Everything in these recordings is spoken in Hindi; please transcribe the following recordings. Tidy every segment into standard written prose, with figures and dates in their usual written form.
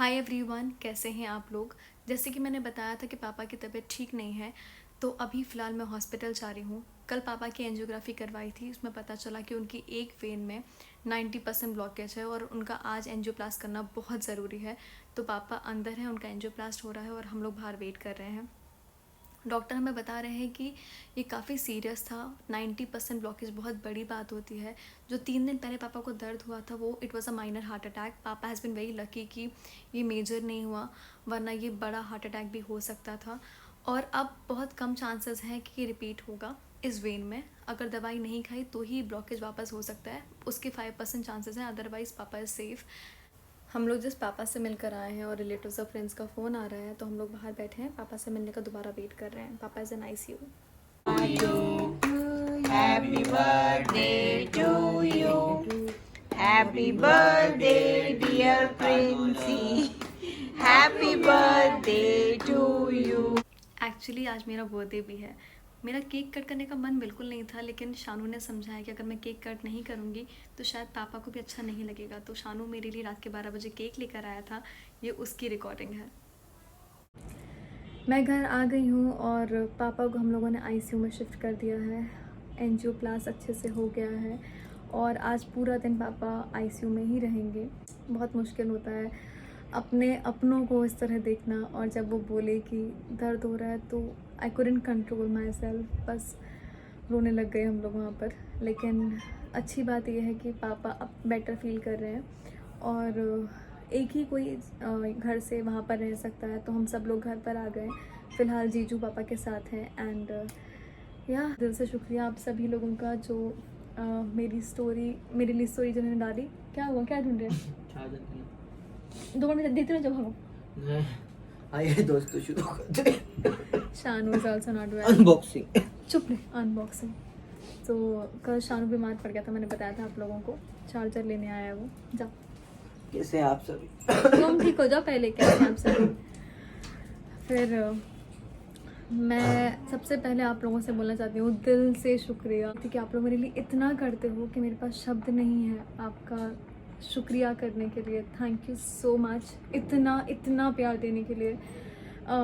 हाय एवरीवन, कैसे हैं आप लोग। जैसे कि मैंने बताया था कि पापा की तबीयत ठीक नहीं है, तो अभी फ़िलहाल मैं हॉस्पिटल जा रही हूँ। कल पापा की एंजियोग्राफी करवाई थी, उसमें पता चला कि उनकी एक वेन में 90% ब्लॉकेज है और उनका आज एंजियोप्लास्ट करना बहुत ज़रूरी है। तो पापा अंदर हैं, उनका एंजियोप्लास्ट हो रहा है और हम लोग बाहर वेट कर रहे हैं। डॉक्टर हमें बता रहे हैं कि ये काफ़ी सीरियस था। 90% ब्लॉकेज बहुत बड़ी बात होती है। जो 3 दिन पहले पापा को दर्द हुआ था वो it was a minor heart attack. पापा हैज़ बिन वेरी लकी कि ये मेजर नहीं हुआ, वरना ये बड़ा हार्ट अटैक भी हो सकता था। और अब बहुत कम चांसेस हैं कि ये रिपीट होगा इस वेन में। अगर दवाई नहीं खाई तो ही ब्लॉकेज वापस हो सकता है, उसके 5% चांसेस हैं, अदरवाइज़ पापा इज़ सेफ़। हम लोग जिस पापा से मिलकर आए हैं और रिलेटिव्स और फ्रेंड्स का फ़ोन आ रहा है, तो हम लोग बाहर बैठे हैं, पापा से मिलने का दोबारा वेट कर रहे हैं। पापा is in ICU। Happy birthday to you. Happy birthday, dear Princey. Happy birthday to you. Actually आज मेरा बर्थडे भी है। मेरा केक कट करने का मन बिल्कुल नहीं था, लेकिन शानू ने समझाया कि अगर मैं केक कट नहीं करूँगी तो शायद पापा को भी अच्छा नहीं लगेगा। तो शानू मेरे लिए रात के 12 बजे केक लेकर आया था। ये उसकी रिकॉर्डिंग है। मैं घर आ गई हूँ और पापा को हम लोगों ने ICU में शिफ्ट कर दिया है। एंजियोप्लास्ट अच्छे से हो गया है और आज पूरा दिन पापा ICU में ही रहेंगे। बहुत मुश्किल होता है अपने अपनों को इस तरह देखना, और जब वो बोले कि दर्द हो रहा है तो I couldn't control my self, बस रोने लग गए हम लोग वहाँ पर। लेकिन अच्छी बात यह है कि पापा अब बेटर फील कर रहे हैं और एक ही कोई घर से वहाँ पर रह सकता है, तो हम सब लोग घर पर आ गए। फ़िलहाल जीजू पापा के साथ हैं एंड या दिल से शुक्रिया आप सभी लोगों का जो मेरे लिए स्टोरी जिन्होंने डाली। क्या हुआ, क्या ढूंढ रहे हैं? 2 मिनट देते रहो जब हम आइए दोस्तों शुरू करते हैं। Shanu is also not well. Unboxing. चुप रहे, अनबॉक्सिंग। तो कल शानू बीमार पड़ गया था, मैंने बताया था आप लोगों को। चार्जर लेने आया है वो। जाओ, कैसे हैं आप सभी? तुम ठीक हो जाओ पहले, कैसे आप सभी। फिर मैं सबसे पहले आप लोगों से बोलना चाहती हूँ दिल से शुक्रिया कि आप लोग मेरे लिए इतना करते हो कि मेरे पास शब्द नहीं है आपका शुक्रिया करने के लिए। थैंक यू सो मच, इतना इतना प्यार देने के लिए।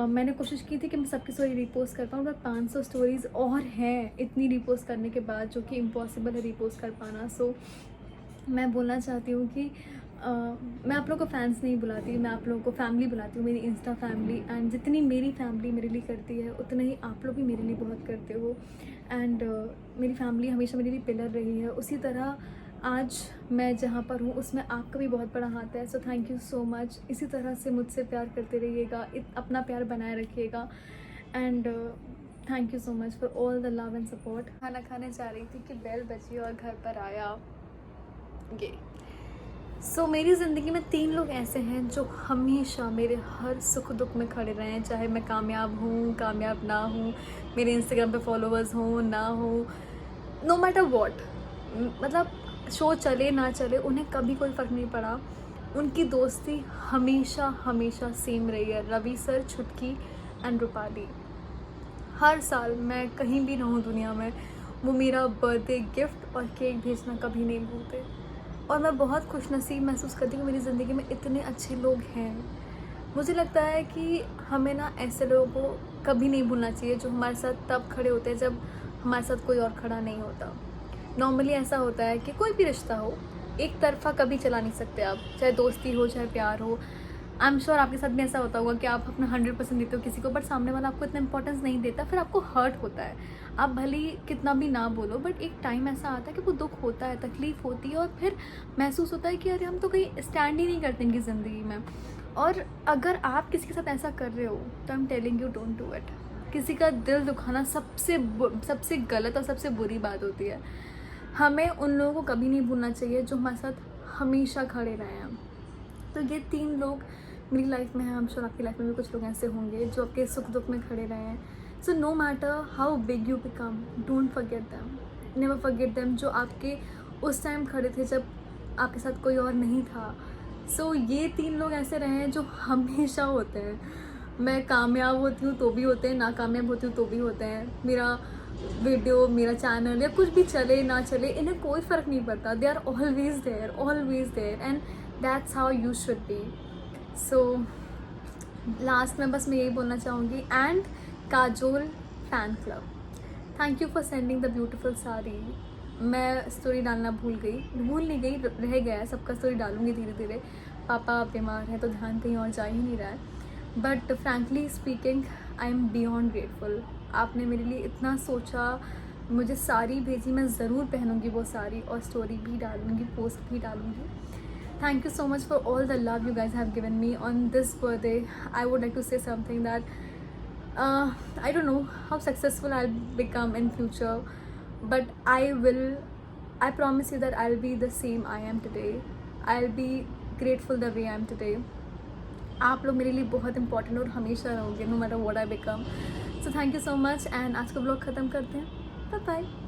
मैंने कोशिश की थी कि मैं सबकी स्टोरी रिपोस्ट कर पाऊँ, बट 500 स्टोरीज़ और हैं इतनी रिपोस्ट करने के बाद, जो कि इम्पॉसिबल है रिपोस्ट कर पाना। सो मैं बोलना चाहती हूँ कि मैं आप लोगों को फैंस नहीं बुलाती, मैं आप लोगों को फैमिली बुलाती हूँ, मेरी इंस्टा फैमिली। एंड जितनी मेरी फैमिली मेरे लिए करती है उतना ही आप लोग भी मेरे लिए बहुत करते हो। एंड मेरी फैमिली हमेशा मेरे लिए पिलर रही है, उसी तरह आज मैं जहाँ पर हूँ उसमें आपका भी बहुत बड़ा हाथ है। So thank you so much. इसी तरह से मुझसे प्यार करते रहिएगा, अपना प्यार बनाए रखिएगा। And thank you so much for all the love and support. खाना खाने जा रही थी कि बेल बजी और घर पर आया ये। सो मेरी ज़िंदगी में 3 लोग ऐसे हैं जो हमेशा मेरे हर सुख दुख में खड़े रहे हैं, चाहे मैं कामयाब हूँ कामयाब ना हूँ, मेरे इंस्टाग्राम पे फॉलोअर्स हों ना हो, नो मैटर वॉट, मतलब शो चले ना चले उन्हें कभी कोई फ़र्क नहीं पड़ा। उनकी दोस्ती हमेशा हमेशा सेम रही है। रवि सर, छुटकी एंड रूपाली। हर साल मैं कहीं भी ना हूँ दुनिया में, वो मेरा बर्थडे गिफ्ट और केक भेजना कभी नहीं भूलते। और मैं बहुत खुशनसीब महसूस करती हूँ कि मेरी ज़िंदगी में इतने अच्छे लोग हैं। मुझे लगता है कि हमें ना ऐसे लोगों को कभी नहीं भूलना चाहिए जो हमारे साथ तब खड़े होते हैं जब हमारे साथ कोई और खड़ा नहीं होता। नॉर्मली ऐसा होता है कि कोई भी रिश्ता हो, एक तरफ़ा कभी चला नहीं सकते आप, चाहे दोस्ती हो चाहे प्यार हो। आई एम श्योर आपके साथ भी ऐसा होता होगा कि आप अपना 100% देते हो किसी को, बट सामने वाला आपको इतना इंपॉर्टेंस नहीं देता, फिर आपको हर्ट होता है। आप भले ही कितना भी ना बोलो, बट एक टाइम ऐसा आता है कि वो दुख होता है, तकलीफ़ होती है, और फिर महसूस होता है कि अरे हम तो कहीं स्टैंड ही नहीं करते इनकी ज़िंदगी में। और अगर आप किसी के साथ ऐसा कर रहे हो तो I am telling you, don't do it. किसी का दिल दुखाना सबसे गलत और सबसे बुरी बात होती है। हमें उन लोगों को कभी नहीं भूलना चाहिए जो हमारे साथ हमेशा खड़े रहे हैं। तो ये 3 लोग मेरी लाइफ में हैं। हम श्योर आपकी लाइफ में भी कुछ लोग ऐसे होंगे जो आपके सुख दुख में खड़े रहे हैं। So no matter how big you become, don't forget them, never forget them, जो आपके उस टाइम खड़े थे जब आपके साथ कोई और नहीं था। सो ये 3 लोग ऐसे रहे हैं जो हमेशा होते हैं। मैं कामयाब होती हूँ तो भी होते हैं, नाकामयाब होती हूँ तो भी होते हैं। मेरा वीडियो, मेरा चैनल या कुछ भी चले ना चले, इन्हें कोई फ़र्क नहीं पड़ता। They are always there and that's how you should be. So last में बस मैं यही बोलना चाहूँगी, and Kajol fan club, thank you for sending the beautiful sari. मैं स्टोरी डालना भूल नहीं गई, रह गया है, सबका स्टोरी डालूंगी धीरे धीरे। पापा बीमार है तो ध्यान कहीं और जा ही नहीं रहा है, but frankly speaking I am beyond grateful. आपने मेरे लिए इतना सोचा, मुझे साड़ी भेजी, मैं ज़रूर पहनूंगी वो साड़ी और स्टोरी भी डालूंगी, पोस्ट भी डालूंगी। Thank you so much for all the love you guys have given me on this birthday. I would like to say something that I don't know how successful I'll become in future, but I promise you that I'll be the same I am today. I'll be grateful the way I am today. आप लोग मेरे लिए बहुत important और हमेशा रहोगे, no matter what I become. So thank you so much, and आज का vlog ख़त्म करते हैं. Bye bye.